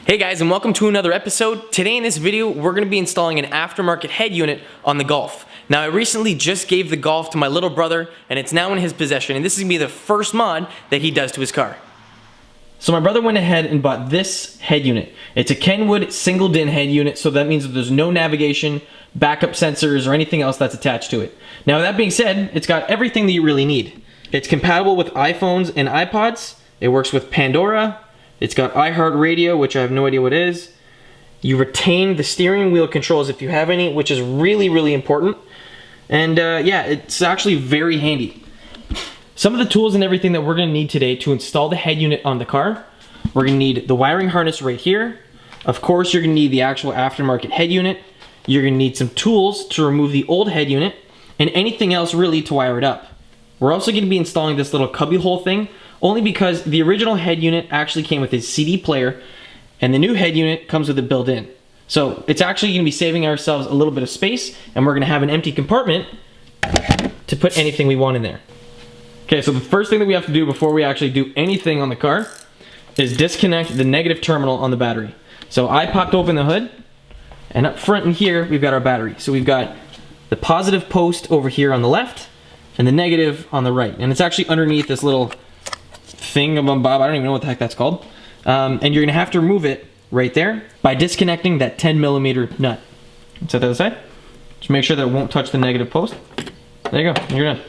Hey guys, and welcome to another episode. Today in this video, we're going to be installing an aftermarket head unit on the Golf. Now, I recently just gave the Golf to my little brother, and it's now in his possession, and this is going to be the first mod that he does to his car. So my brother went ahead and bought this head unit. It's a Kenwood single DIN head unit, so that means that there's no navigation, backup sensors, or anything else that's attached to it. Now, that being said, it's got everything that you really need. It's compatible with iPhones and iPods. It works with Pandora. It's got iHeartRadio, which I have no idea what it is. You retain the steering wheel controls if you have any, which is really, really important. And yeah, it's actually very handy. Some of the tools and everything that we're going to need today to install the head unit on the car. We're going to need the wiring harness right here. Of course, you're going to need the actual aftermarket head unit. You're going to need some tools to remove the old head unit and anything else really to wire it up. We're also going to be installing this little cubby hole thing, only because the original head unit actually came with a CD player, and the new head unit comes with it built in. So it's actually going to be saving ourselves a little bit of space, and we're going to have an empty compartment to put anything we want in there. Okay, so the first thing that we have to do before we actually do anything on the car is disconnect the negative terminal on the battery. So I popped open the hood, and up front in here, we've got our battery. So we've got the positive post over here on the left, and the negative on the right. And it's actually underneath this little thingamabob, I don't even know what the heck that's called. And you're gonna have to remove it right there by disconnecting that 10mm nut. Set that aside. Just make sure that it won't touch the negative post. There you go, you're done.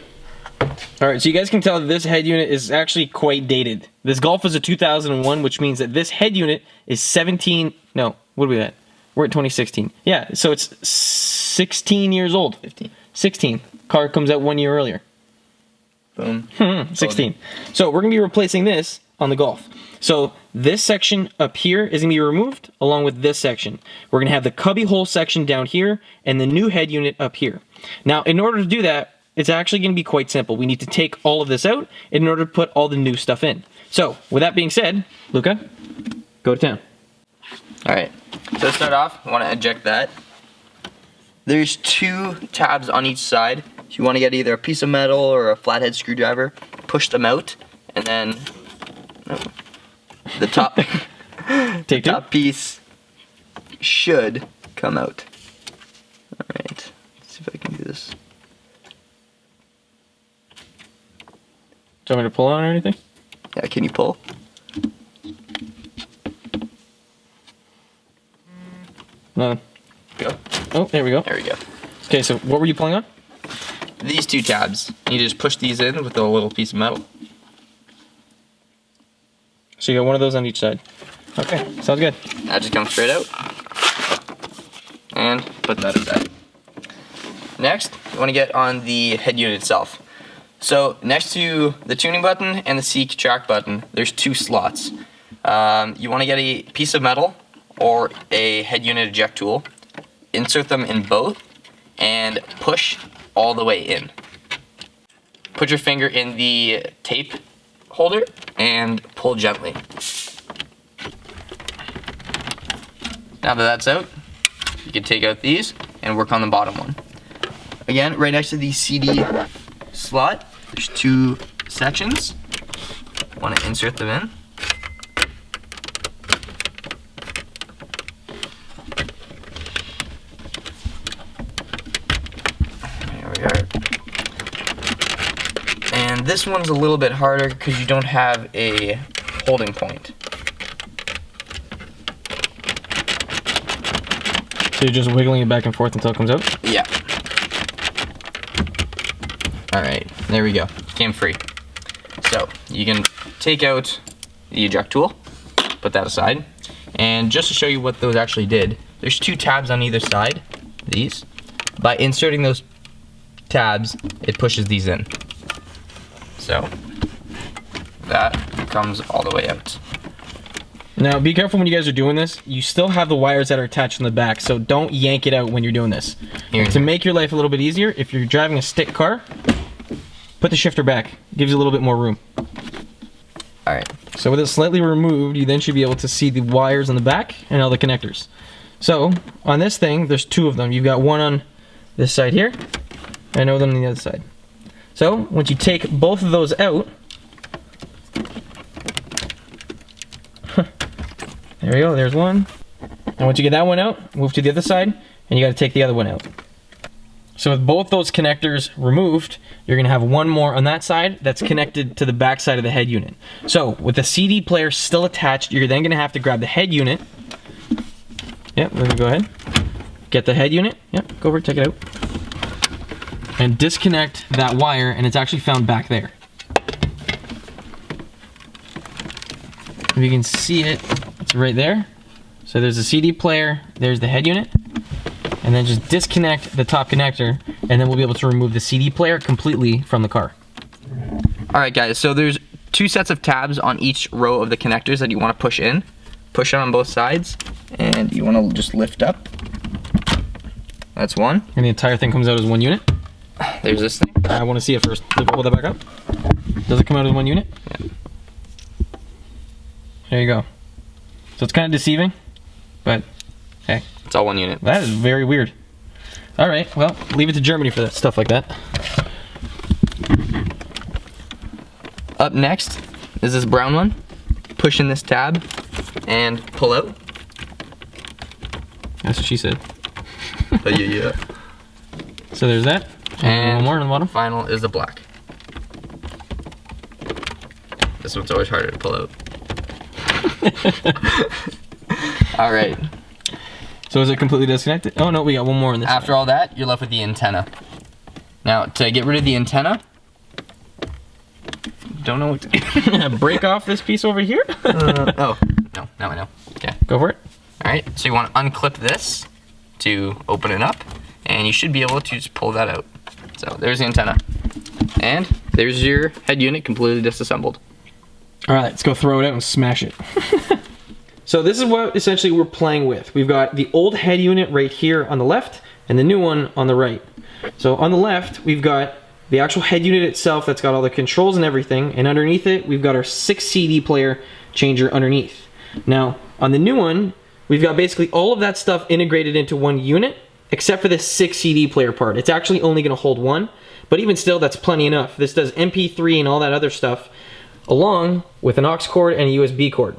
All right, so you guys can tell that this head unit is actually quite dated. This Golf is a 2001, which means that this head unit is 17, no, what are we at? We're at 2016. Yeah, so it's 16 years old. 15. 16. Car comes out 1 year earlier. Boom. 16. So we're going to be replacing this on the Golf. So this section up here is going to be removed along with this section. We're going to have the cubby hole section down here and the new head unit up here. Now, in order to do that, it's actually going to be quite simple. We need to take all of this out in order to put all the new stuff in. So with that being said, Luca, go to town. All right, so to start off, I want to eject that. There's two tabs on each side. If you want to get either a piece of metal or a flathead screwdriver, push them out, and then the top, top piece should come out. All right, let's see if I can do this. Do you want me to pull on or anything? Yeah, can you pull? No. Go. Oh, there we go. There we go. Okay, so what were you pulling on? These two tabs. You just push these in with a little piece of metal. So you got one of those on each side. Okay, sounds good. That just comes straight out. And put that aside. Next, you want to get on the head unit itself. So next to the tuning button and the seek track button, there's two slots. You want to get a piece of metal or a head unit eject tool, insert them in both, and push all the way in. Put your finger in the tape holder and pull gently. Now that that's out, you can take out these and work on the bottom one. Again, right next to the CD slot, there's two sections. Want to insert them in. And this one's a little bit harder because you don't have a holding point. So you're just wiggling it back and forth until it comes out? Yeah. Alright, there we go. Came free. So, you can take out the eject tool, put that aside, and just to show you what those actually did, there's two tabs on either side, these. By inserting those tabs, it pushes these in. So that comes all the way out. Now be careful when you guys are doing this. You still have the wires that are attached in the back, so don't yank it out when you're doing this. To make your life a little bit easier, if you're driving a stick car, put the shifter back. It gives you a little bit more room. Alright. So with it slightly removed, you then should be able to see the wires in the back and all the connectors. So on this thing, there's two of them. You've got one on this side here, and another one on the other side. So once you take both of those out, There we go, there's one. And once you get that one out, move to the other side, and you gotta take the other one out. So with both those connectors removed, you're gonna have one more on that side that's connected to the back side of the head unit. So with the CD player still attached, you're then gonna have to grab the head unit. Yep, we're gonna go ahead. Get the head unit, yep, go over, take it out. And disconnect that wire, and it's actually found back there. If you can see it, it's right there. So there's a CD player, there's the head unit, and then just disconnect the top connector, and then we'll be able to remove the CD player completely from the car. All right, guys, so there's 2 sets of tabs on each row of the connectors that you want to push in. Push it on both sides, and you want to just lift up. That's one. And the entire thing comes out as one unit. There's this thing. I want to see it first. Pull that back up. Does it come out as one unit? Yeah. There you go. So it's kind of deceiving, but hey. It's all one unit. That is very weird. All right, well, leave it to Germany for that stuff like that. Up next is this brown one. Push in this tab and pull out. That's what she said. Yeah. So there's that. And one more on the bottom. Final is the black. This one's always harder to pull out. All right. So is it completely disconnected? Oh no, we got one more in this. After all that, you're left with the antenna. Now, to get rid of the antenna, don't know what to do. Break off this piece over here. Oh, no, now I know. Okay. Go for it. All right, so you want to unclip this to open it up, and you should be able to just pull that out. So there's the antenna. And there's your head unit completely disassembled. All right, let's go throw it out and smash it. So this is what essentially we're playing with. We've got the old head unit right here on the left and the new one on the right. So on the left, we've got the actual head unit itself that's got all the controls and everything, and underneath it, we've got our 6 CD player changer underneath. Now, on the new one, we've got basically all of that stuff integrated into one unit, except for this 6 CD player part. It's actually only gonna hold one, but even still, that's plenty enough. This does MP3 and all that other stuff, along with an aux cord and a USB cord.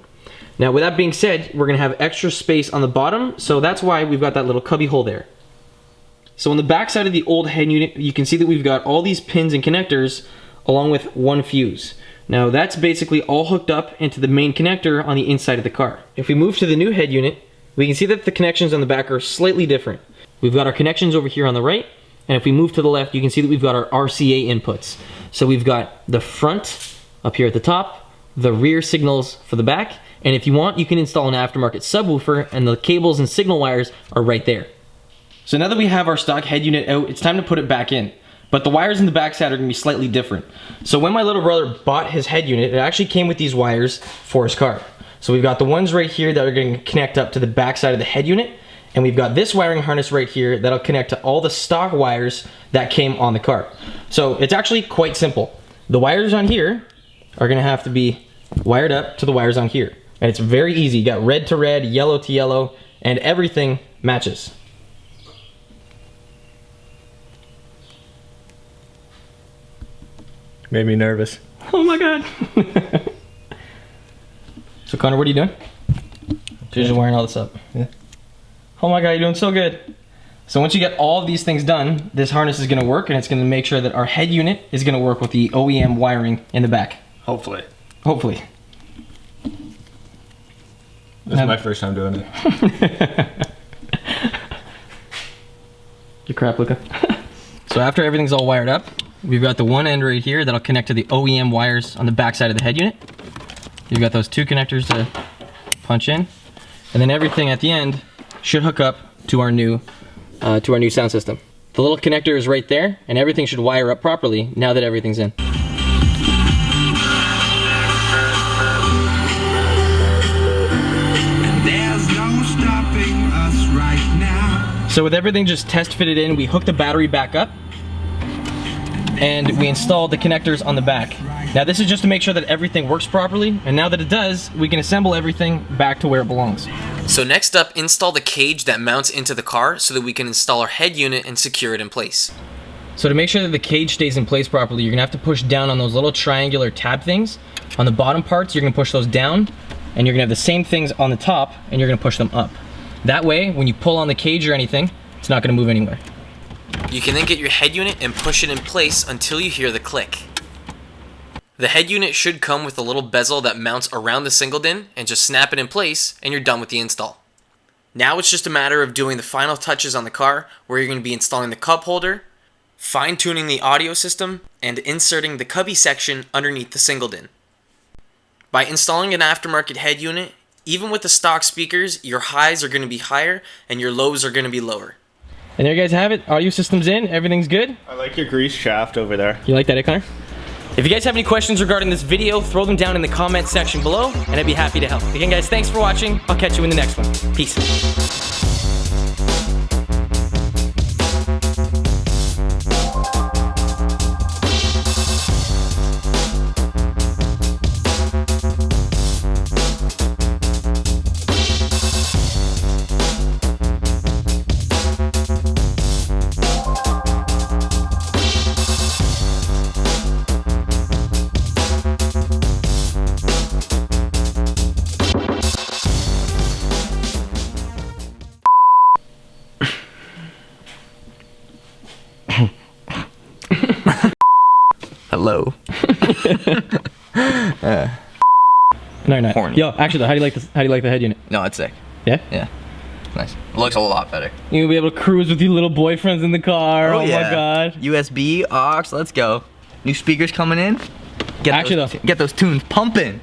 Now, with that being said, we're gonna have extra space on the bottom, so that's why we've got that little cubby hole there. So on the back side of the old head unit, you can see that we've got all these pins and connectors along with one fuse. Now that's basically all hooked up into the main connector on the inside of the car. If we move to the new head unit, we can see that the connections on the back are slightly different. We've got our connections over here on the right, and if we move to the left, you can see that we've got our RCA inputs. So we've got the front up here at the top, the rear signals for the back, and if you want, you can install an aftermarket subwoofer, and the cables and signal wires are right there. So now that we have our stock head unit out, it's time to put it back in. But the wires in the backside are gonna be slightly different. So when my little brother bought his head unit, it actually came with these wires for his car. So we've got the ones right here that are gonna connect up to the backside of the head unit, and we've got this wiring harness right here that'll connect to all the stock wires that came on the car. So it's actually quite simple. The wires on here are gonna have to be wired up to the wires on here. And it's very easy. You got red to red, yellow to yellow, and everything matches. Made me nervous. Oh my god. So Connor, what are you doing? You're just wiring all this up. Yeah. Oh my god, you're doing so good. So once you get all of these things done, this harness is gonna work, and it's gonna make sure that our head unit is gonna work with the OEM wiring in the back. Hopefully. Hopefully. This is my first time doing it. Your crap, Luca. So after everything's all wired up, we've got the one end right here that'll connect to the OEM wires on the back side of the head unit. You've got those 2 connectors to punch in, and then everything at the end should hook up to our new sound system. The little connector is right there, and everything should wire up properly now that everything's in. So with everything just test fitted in, we hooked the battery back up, and we installed the connectors on the back. Now this is just to make sure that everything works properly, and now that it does, we can assemble everything back to where it belongs. So next up, install the cage that mounts into the car so that we can install our head unit and secure it in place. So to make sure that the cage stays in place properly, you're gonna have to push down on those little triangular tab things. On the bottom parts, you're gonna push those down, and you're gonna have the same things on the top, and you're gonna push them up. That way, when you pull on the cage or anything, it's not gonna move anywhere. You can then get your head unit and push it in place until you hear the click. The head unit should come with a little bezel that mounts around the single din, and just snap it in place and you're done with the install. Now it's just a matter of doing the final touches on the car, where you're going to be installing the cup holder, fine-tuning the audio system, and inserting the cubby section underneath the single din. By installing an aftermarket head unit, even with the stock speakers, your highs are going to be higher and your lows are going to be lower. And there you guys have it. Audio system's in. Everything's good. I like your grease shaft over there. You like that, Connor? If you guys have any questions regarding this video, throw them down in the comment section below, and I'd be happy to help. Again, guys, thanks for watching. I'll catch you in the next one. Peace. Hello. No, not. Horny. Yo, actually, though, how do you like this? How do you like the head unit? No, it's sick. Yeah. Yeah. Nice. Looks a lot better. You'll be able to cruise with your little boyfriends in the car. Oh my god. USB, aux, let's go. New speakers coming in. Get Actually, get those tunes pumping.